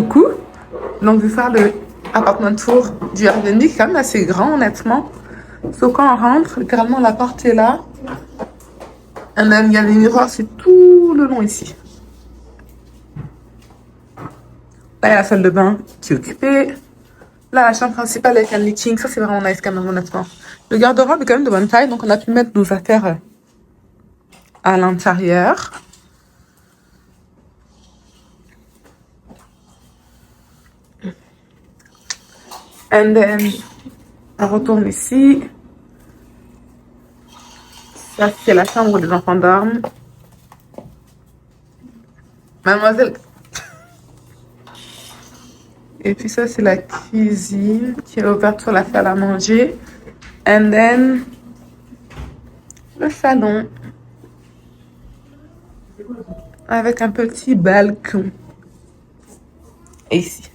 beaucoup. Donc, je vais faire le appartement tour du Airbnb, qui est quand même assez grand, honnêtement. Sauf quand on rentre, littéralement, la porte est là. Et même, il y a des miroirs, c'est tout le long ici. Là, il y a la salle de bain qui est occupée. Là, la chambre principale avec un leaking. Ça, c'est vraiment nice quand même, honnêtement. Le garde-robe est quand même de bonne taille, donc on a pu mettre nos affaires à l'intérieur. And then, on retourne ici. Ça, c'est la chambre des enfants d'armes. Mademoiselle. Et puis ça, c'est la cuisine qui est ouverte sur la salle à manger. And then, le salon. Avec un petit balcon. Et ici.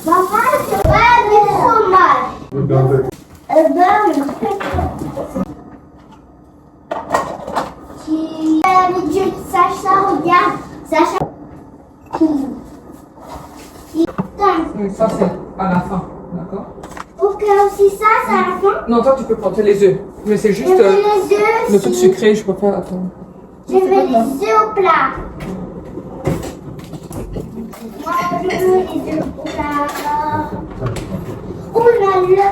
Maman, c'est pas du fromage. Sacha, regarde. Sacha. Ça, c'est à la fin, d'accord? Ok, aussi ça, c'est à la fin. Non, toi, tu peux prendre les œufs. Mais c'est juste Je veux les œufs. le truc sucré, je peux pas attendre. Je veux les œufs au plat. Moi, je veux les œufs au plat. Où le plat?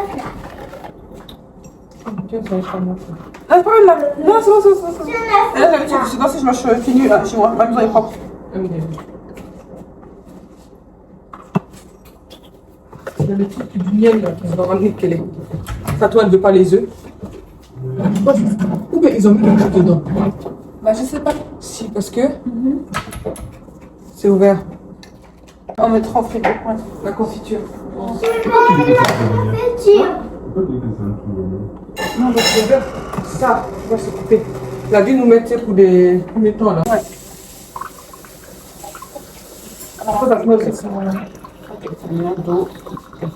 Tiens, ça va pas mal. Ah, c'est pas mal là. Non, c'est bon, c'est bon, c'est bon. Je Là, d'habitude, c'est dans si je mange fini là, chez moi. Ma maison est propre. Il y a le truc du miel là, on va ramener quel est. Ça, toi, elle veut pas les œufs. Ou bien ils ont mis quelque chose dedans. Bah, je sais pas. Si, parce que c'est ouvert. On met trop frigo. Ouais. La confiture. veux la confiture. Non, parce que ouvert. Ça, va se couper. Il a dû nous mettre pour des premiers temps là. Ouais. Alors, ça se met aussi. D'eau. Ça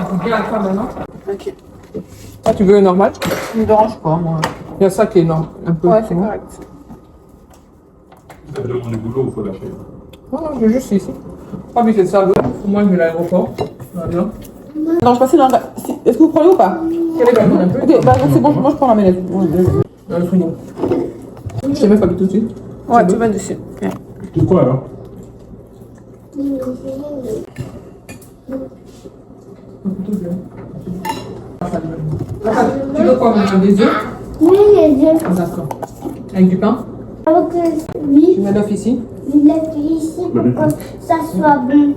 fout bien à faire maintenant. Ok. Ah, tu veux un normal? Ça me dérange pas, moi. Il y a ça qui est énorme. Un peu. Ouais, c'est bon. correct. Ça fait demande du boulot, il faut lâcher. Non, non, je veux juste ici. Pas envie de ça, pour moi, je vais à l'aéroport. Voilà. Non, je passais dans la... Est-ce que vous prenez ou pas? Quel est le ballon un peu? Ok, bah c'est bon, moi je prends la manette. Dans le frigo. Je sais même pas tout de suite. Ouais, tu vas dessus. Ok. Tu quoi alors? Tu veux quoi, maman? Des œufs? Oui, les œufs. D'accord. Avec du pain? Donc, Tu oui, mets l'œuf ici? je l'ai fait ici pour que ça soit bon.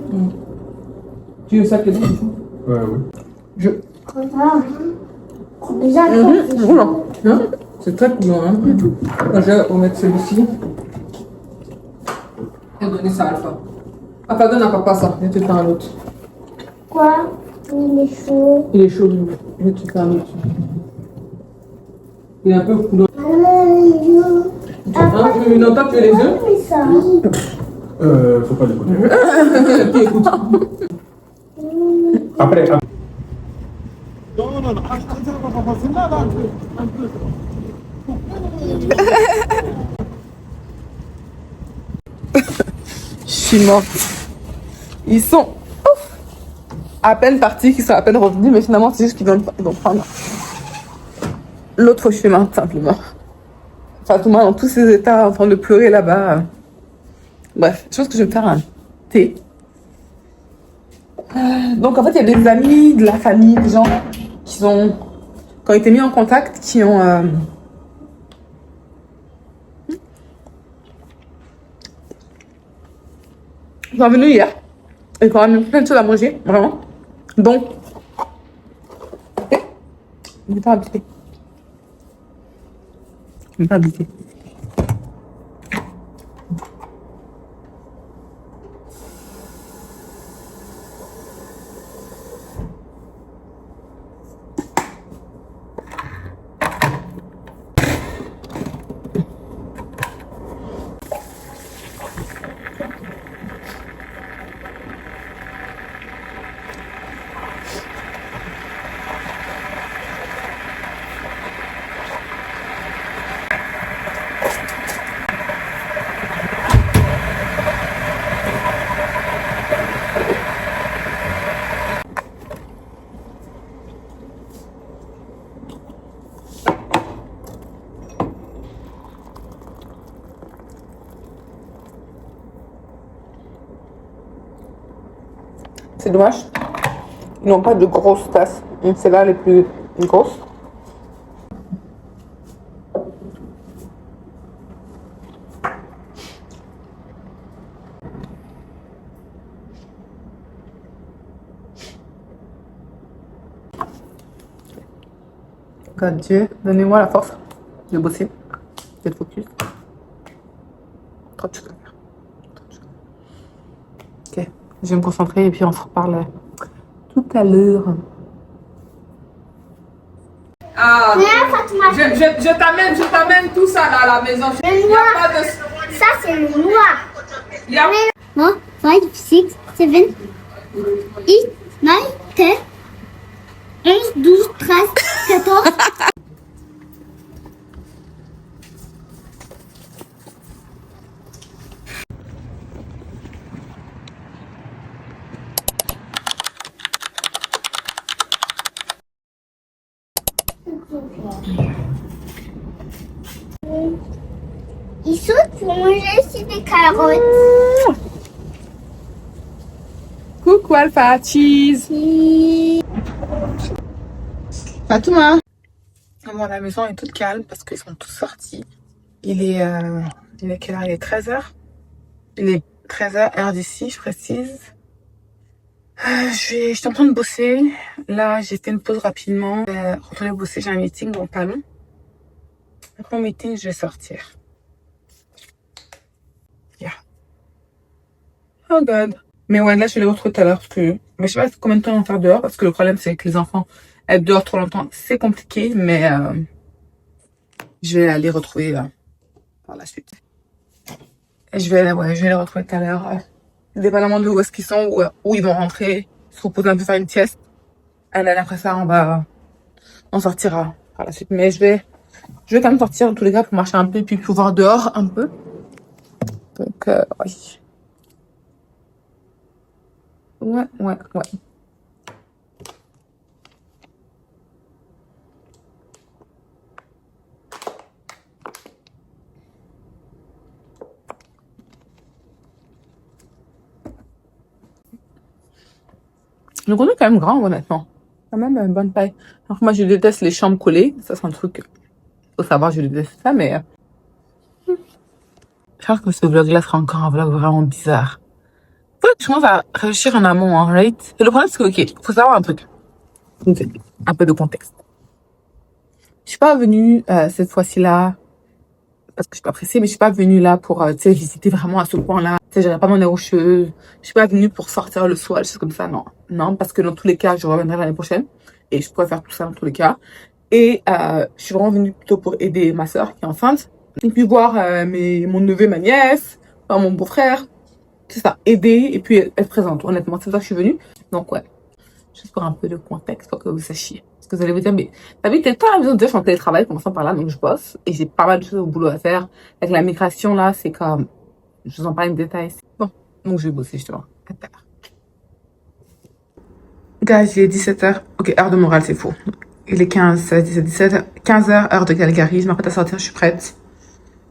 Tu veux ça que ici? Ouais, oui. Je. Ah. Déjà, Hein? C'est très coulant, hein? Moi, je vais remettre celui-ci. Et donner ça à Alpha. Alpha, donne à papa ça. Je vais te faire un autre. quoi? Il est chaud. Il est chaud, lui. Je vais te faire un autre. Il est un peu coulant. Non, toi, tu veux les œufs? Mais ça. Faut pas l'écouter. Qui écoute? Après, Je suis morte. Ils sont ouf, à peine partis, qu'ils sont à peine revenus, mais finalement, c'est juste qu'ils vont prendre l'autre chemin, simplement. Fatouma, dans tous ses états, en train de pleurer là-bas. Bref, je pense que je vais me faire un thé. Donc, en fait, il y a des amis, de la famille, des gens qui ont été mis en contact, qui ont... Ils sont venus hier. Et ils ont amené plein de choses à manger, vraiment. Donc, je ne vais pas habiter. Je ne vais pas habiter. C'est dommage. Ils n'ont pas de grosses tasses. Donc c'est là les plus grosses. God Dieu, donnez-moi la force de bosser, d'être focus. Trop de choses à faire. Ok, je vais me concentrer et puis on se reparle tout à l'heure. Ah, je t'amène tout ça là à la maison. Le noir. Ça, c'est le noir. Il y a... 4, 5, 6, 7, 8, 9, 10, 11, 12, 13, 14. Il saute pour manger aussi des carottes. Coucou Alpha, cheese. Fatouma. Bon, la maison est toute calme parce qu'ils sont tous sortis. Il est quelle heure? Il est 13h. Il est 13h, heure d'ici, je précise. Je suis en train de bosser. Là, j'ai fait une pause rapidement. Retourner bosser, j'ai un meeting dans pas long. Après mon meeting, je vais sortir. Yeah. Oh God. Mais ouais, là, je vais les retrouver tout à l'heure parce que... Mais je sais pas combien de temps on va faire dehors parce que le problème, c'est que les enfants, être dehors trop longtemps, c'est compliqué, mais je vais aller retrouver par la suite. Et je vais les retrouver tout à l'heure. Dépendamment de où est-ce qu'ils sont, où ils vont rentrer, se reposer un peu, faire une sieste. Et après ça, on sortira par la suite. Mais je vais quand même sortir en tous les cas pour marcher un peu puis pouvoir dehors un peu. Donc, oui. Ouais. Le condo est quand même grand, honnêtement. Quand même une bonne taille. Alors moi, je déteste les chambres collées. Ça, c'est un truc... Faut savoir, je déteste ça, mais... Je pense que ce vlog-là sera encore un vlog vraiment bizarre. Faudrait que je commence à réfléchir en amont, hein, right? Et le problème, c'est que, ok, faut savoir un truc. Un peu de contexte. Je suis pas venue cette fois-ci-là parce que je suis pas pressée, mais je suis pas venue là pour, tu sais, visiter vraiment à ce point-là. Tu sais, j'aurais pas demandé aux cheveux. Je suis pas venue pour sortir le soir, des choses comme ça, non. Non, parce que dans tous les cas, je reviendrai l'année prochaine. Et je pourrais faire tout ça dans tous les cas. Et je suis vraiment venue plutôt pour aider ma sœur qui est enceinte. Et puis voir mon neveu, ma nièce, mon beau-frère. C'est ça, aider et puis être présente. Honnêtement, c'est ça que je suis venue. Donc ouais, juste pour un peu de contexte, pour que vous sachiez. Parce que vous allez vous dire, mais t'as vu, t'es pas à la maison, déjà je suis en télétravail, commençant par là, donc je bosse. Et j'ai pas mal de choses au boulot à faire. Avec la migration là, c'est comme... Je vous en parle en détail. Bon, donc je vais bosser justement. À tout à l'heure. Guys, il est 17h. Ok, heure de morale, c'est faux. Il est 17h, 15h, heure de Calgary. Je m'apprête à sortir, je suis prête.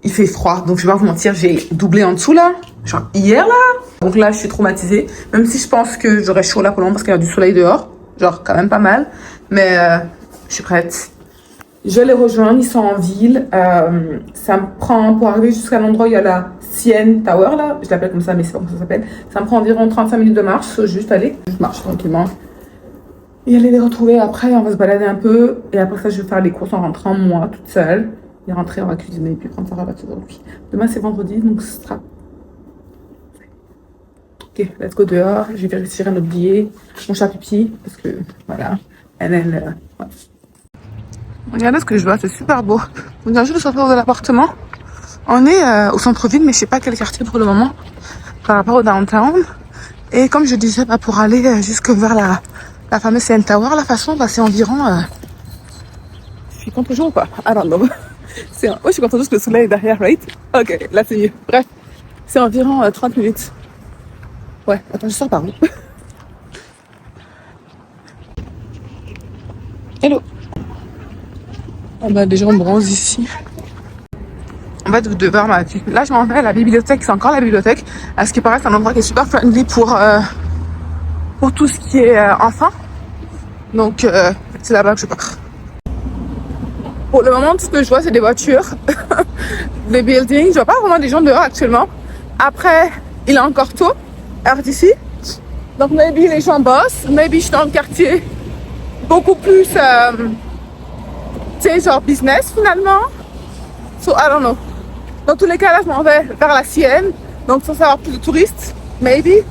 Il fait froid, donc je vais pas vous mentir, j'ai doublé en dessous là. Genre hier là. Donc là, je suis traumatisée. Même si je pense que j'aurai chaud là pour le moment parce qu'il y a du soleil dehors. Genre quand même pas mal. Mais je suis prête. Je vais les rejoindre, ils sont en ville. Ça me prend, pour arriver jusqu'à l'endroit où il y a la CN Tower là. Je l'appelle comme ça, mais c'est pas comme ça s'appelle. Ça me prend environ 35 minutes de marche. Faut juste aller. Je marche tranquillement. Et aller les retrouver après, on va se balader un peu. Et après ça, je vais faire les courses en rentrant, moi, toute seule. Et rentrer, on va cuisiner et puis prendre ça à aujourd'hui. Demain, c'est vendredi, donc ce sera... Ok, let's go dehors. Je vais vérifier notre billet, mon chat pipi, parce que, voilà. Ouais. Regardez ce que je vois, c'est super beau. On vient juste de sortir de l'appartement. On est au centre-ville, mais je sais pas quel quartier pour le moment, par rapport au downtown. Et comme je disais, pour aller jusque vers la fameuse CN Tower, la façon, c'est environ... Je suis contre-jour ou pas? I don't know. Ouais, je suis contente juste que le soleil est derrière, right? Ok, là c'est mieux. Bref, c'est environ 30 minutes. Ouais, attends, je sors par où? Hello. On a des gens bronzes ici. En fait, vous devez voir ma vie. Là, je m'en vais à la bibliothèque. C'est encore la bibliothèque. À ce qui paraît, c'est un endroit qui est super friendly pour pour tout ce qui est enfant. Donc, c'est là-bas que je pars. Pour le moment, tout ce que je vois, c'est des voitures, des buildings. Je vois pas vraiment des gens dehors actuellement. Après, il est encore tôt, heure d'ici. Donc, maybe les gens bossent. Maybe je suis dans le quartier beaucoup plus, tu sais, genre business finalement. So, I don't know. Dans tous les cas, là, je m'en vais vers la Sienne. Donc, sans savoir plus de touristes. Maybe. I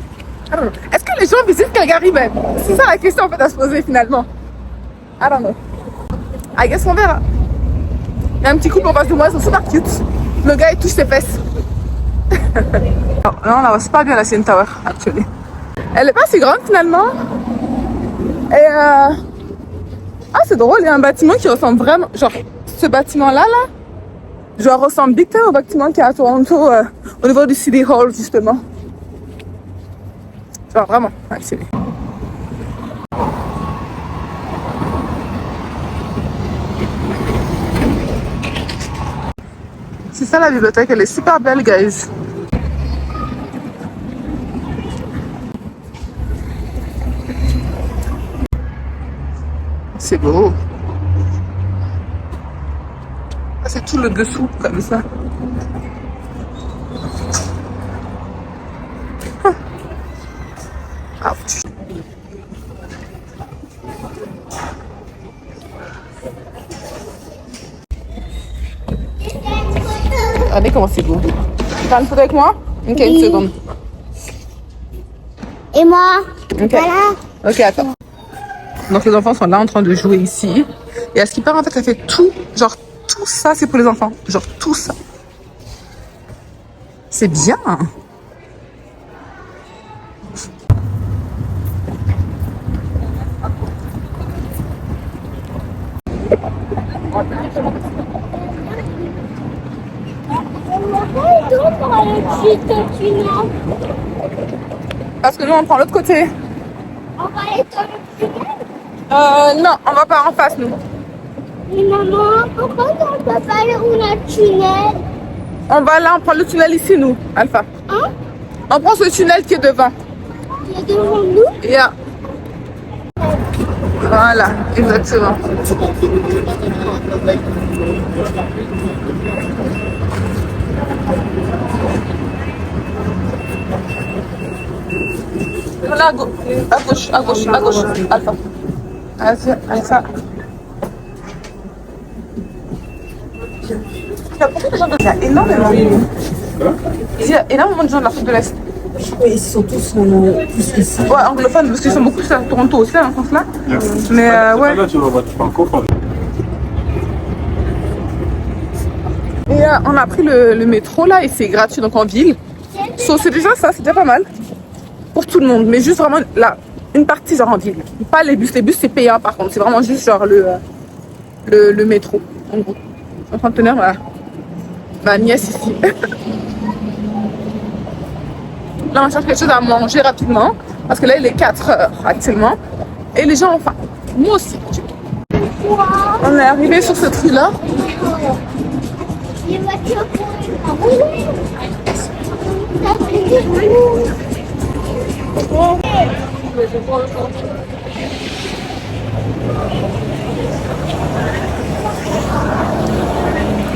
don't know. Est-ce que les gens visitent Calgary même? C'est ça la question en fait à se poser finalement. I don't know. I guess on verra. Il y a un petit couple en face de moi, ils sont super cute. Le gars, il touche ses fesses. Non, on la voit super bien la CN Tower, actually. Elle est pas si grande finalement. Et ah, c'est drôle, il y a un bâtiment qui ressemble vraiment, genre, ce bâtiment-là, genre, ressemble big time au bâtiment qui est à Toronto, au niveau du City Hall, justement. Genre, vraiment, actually. C'est ça la bibliothèque, elle est super belle, guys. C'est beau. Ah, c'est tout le dessous, comme ça. Ah. Ouch. Regardez comment c'est beau. Tu prends une photo avec moi? Ok, une seconde. Et moi? Ok. Voilà. Ok, attends. Donc les enfants sont là en train de jouer ici. Et à ce qui paraît, en fait, ça fait tout. Genre, tout ça, c'est pour les enfants. Genre, tout ça. C'est bien. Parce que nous, on prend l'autre côté. On va aller dans le tunnel. Non, on va pas en face, nous. Mais maman, pourquoi on ne peut pas aller où le tunnel? On va là, on prend le tunnel ici, nous, Alpha. Hein? On prend ce tunnel qui est devant. Il est devant nous? Yeah. Voilà, exactement. Là, à gauche, à gauche, à gauche, Alpha. Alpha. Il y a beaucoup de gens de... Il y a énormément de gens. Il y a énormément de gens de l'Afrique de l'Est. Oui, ils sont tous plus ici. Ouais, anglophones, parce qu'ils sont beaucoup plus à Toronto aussi, dans ce sens-là. Mais ouais. Et on a pris le métro là, et c'est gratuit, donc en ville. So, c'est déjà ça, c'est déjà pas mal. Pour tout le monde, mais juste vraiment là, une partie genre en ville. Pas les bus c'est payant par contre, c'est vraiment juste genre le métro, en gros. Je suis en train de tenir ma nièce ici. Là, on cherche quelque chose à manger rapidement, parce que là, il est 4h actuellement. Et les gens ont faim. Moi aussi. On est arrivé sur ce tri-là. Les voitures pour rouler.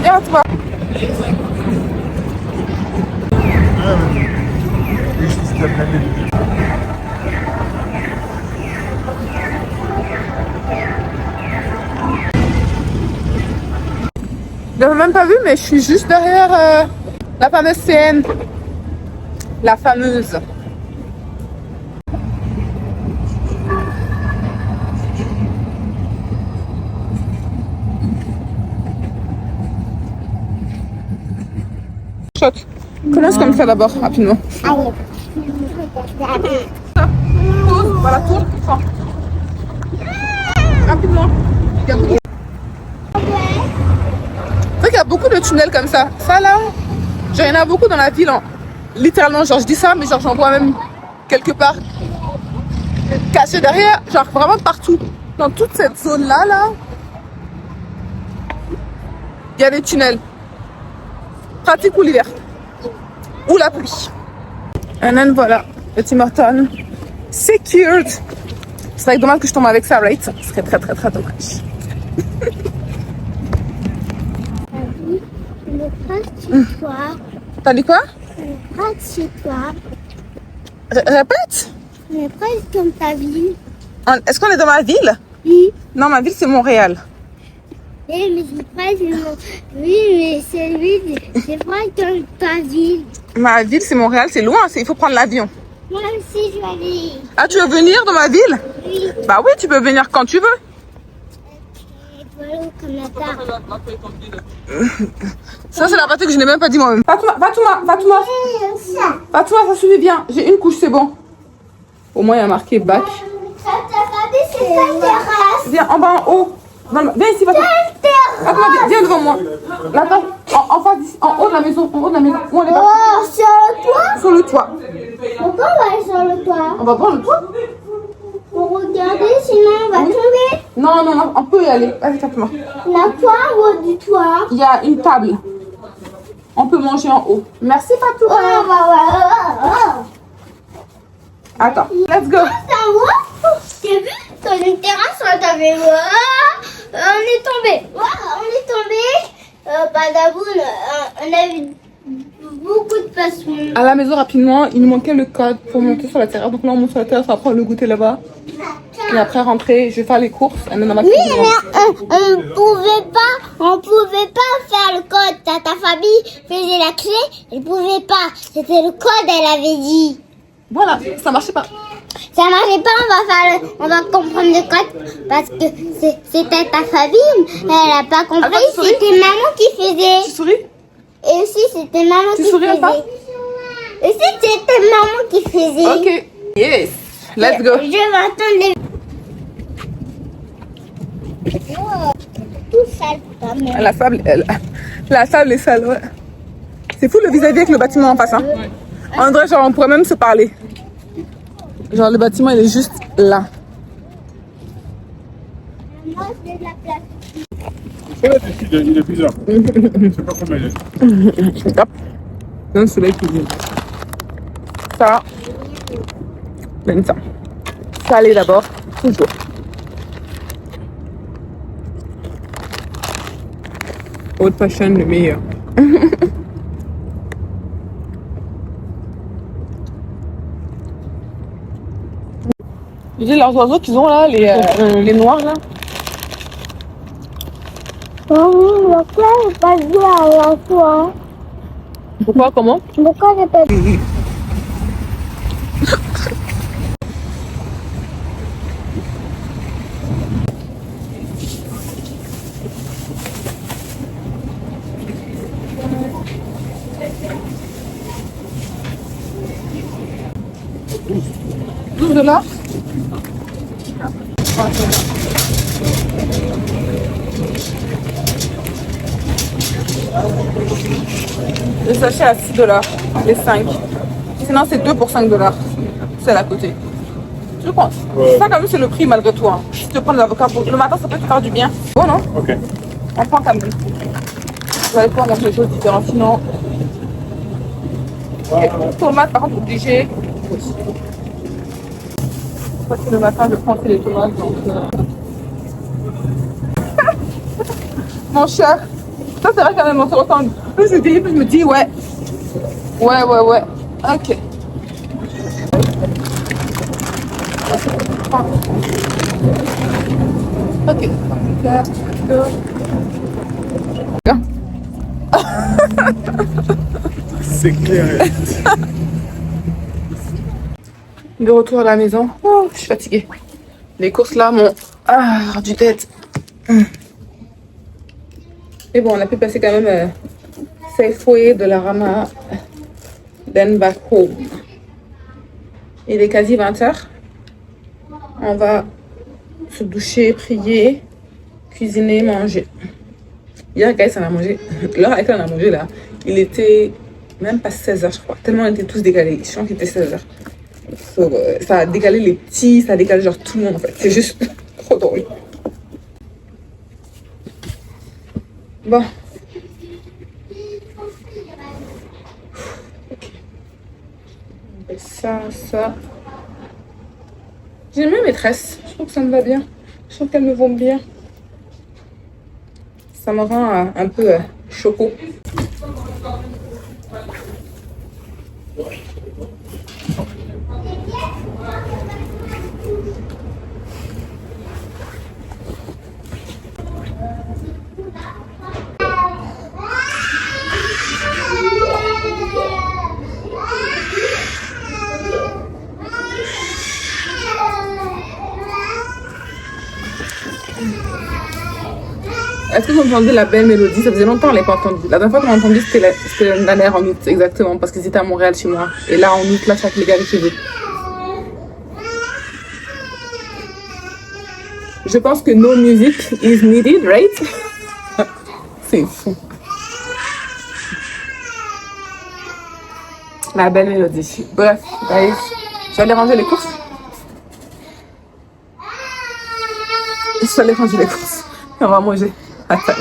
Viens, toi. Je l'avais même pas vu, mais je suis juste derrière la fameuse scène. La fameuse. Shot. Commence comme ça d'abord, rapidement. Allez. Voilà, tourne. Rapidement. Il y a beaucoup. C'est vrai qu'il y a beaucoup de tunnels comme ça. Ça là, genre, il y en a beaucoup dans la ville. Littéralement, genre je dis ça, mais genre j'en vois même quelque part caché derrière, genre vraiment partout. Dans toute cette zone-là, il y a des tunnels. Pratique pour l'hiver. Ou la pluie. Et then voilà, le Tim Hortons. Secured. Ce serait dommage que je tombe avec ça, right? Ce serait très très très dommage. Le prince chez toi. T'as dit quoi? Le prince chez toi. Répète. Le prince dans ta ville. Est-ce qu'on est dans ma ville? Oui. Non, ma ville c'est Montréal. Eh, mais c'est prince oui, mais c'est lui. C'est prince dans ta ville. Ma ville c'est Montréal, c'est loin, il faut prendre l'avion. Moi aussi, je vais aller. Ah, tu veux venir dans ma ville? Oui. Bah oui, tu peux venir quand tu veux. Et voilà au Canada. Ça, c'est la partie que je n'ai même pas dit moi-même. Fatouma, ça suffit bien. J'ai une couche, c'est bon. Au moins, il y a marqué bac. Ça t'a c'est ta terrasse. Viens, en bas, en haut. Viens ici, Fatouma. Fatouma, viens devant moi. Là, en face, ici, en haut de la maison. En haut de la maison. Où on est parti? Oh, sur le toit. Sur le toit. Pourquoi on va aller sur le toit? On va prendre le toit? Pour regarder, sinon on va tomber. Non, on peut y aller. Vas-y, Fatouma. On a quoi en haut du toit? Il y a une table. On peut manger en haut. Merci, Fatouma. Attends, let's go. Ça va? J'ai vu dans une terrasse, on t'avait on est tombé. On est tombé. Badaboun, on a eu beaucoup de passion. À la maison, rapidement, il nous manquait le code pour monter sur la terrasse. Donc là, on monte sur la terrasse, on va prendre le goûter là-bas. Et après, rentrer, je vais faire les courses. Oui, mais on pouvait pas faire le code. Ta famille faisait la clé, elle pouvait pas. C'était le code, elle avait dit. Voilà, ça marchait pas. Ça marchait pas, on va comprendre le code parce que c'était ta famille. Elle a pas compris, Attends, tu souris? c'était maman qui faisait. Tu souris? Et aussi, c'était maman Tu qui souris à faisait. ça? Et aussi, c'était maman qui faisait. Ok. Yes. Let's go. Je vais attendre les... Tout sale, quand même. La sable est sale, ouais. C'est fou le vis-à-vis avec le bâtiment en face, hein. En vrai, genre, on pourrait même se parler. Genre, le bâtiment, il est juste là. Moi, j'ai de la place. Il est bizarre. Je sais pas combien il est. Hop. Dans le soleil qui vient. Ça. Donne ça. Salé d'abord. Toujours. Old fashion, le meilleur. Tu dis leurs oiseaux qu'ils ont là, les noirs là. Pourquoi j'ai pas vu à toi? Pourquoi, comment? Pourquoi j'ai pas vu? $12. Le sachet à $6, les 5. Sinon, c'est 2 pour $5. C'est à côté. Je pense. Ouais. Ça, quand même, c'est le prix malgré tout. Hein. Si tu veux prendre l'avocat pour le matin, ça peut te faire du bien. Bon, non? Ok. On prend quand même. Je vais aller pouvoir manger des choses différentes. Sinon, tomates, par contre, obligé. Parce que le matin, je prends les tomates. Donc, Mon cher, ça c'est vrai quand même, on se ressemble. Plus je dis, plus je me dis, ouais. Ouais. Ok. Ok. C'est clair. De retour à la maison. Oh, je suis fatiguée. Les courses là m'ont rendu tête. Et bon, on a pu passer quand même Safeway, Dollarama, then back home. Il est quasi 20h. On va se doucher, prier, cuisiner, manger. Hier, Gaël, on a mangé. L'heure à laquelle on a mangé là, il était même pas 16h, je crois. Tellement on était tous décalés. Je pense qu'il était 16h. So, ça a décalé les petits, ça a décalé genre tout le monde en fait. C'est juste trop drôle. Bon. Ça. J'aime bien mes tresses. Je trouve que ça me va bien. Je trouve qu'elles me vont bien. Ça me rend un peu choco. Est-ce que vous entendez la belle mélodie? Ça faisait longtemps qu'on ne l'avait pas entendu. La dernière fois qu'on l'a entendu, c'était l'année dernière en août, exactement, parce que c'était à Montréal chez moi. Et là, en août, là, chaque les gars avec chez eux. Je pense que no music is needed, right? C'est fou. La belle mélodie. Bref, guys, je vais aller ranger les courses. Je vais aller ranger les courses. On va manger. Attends.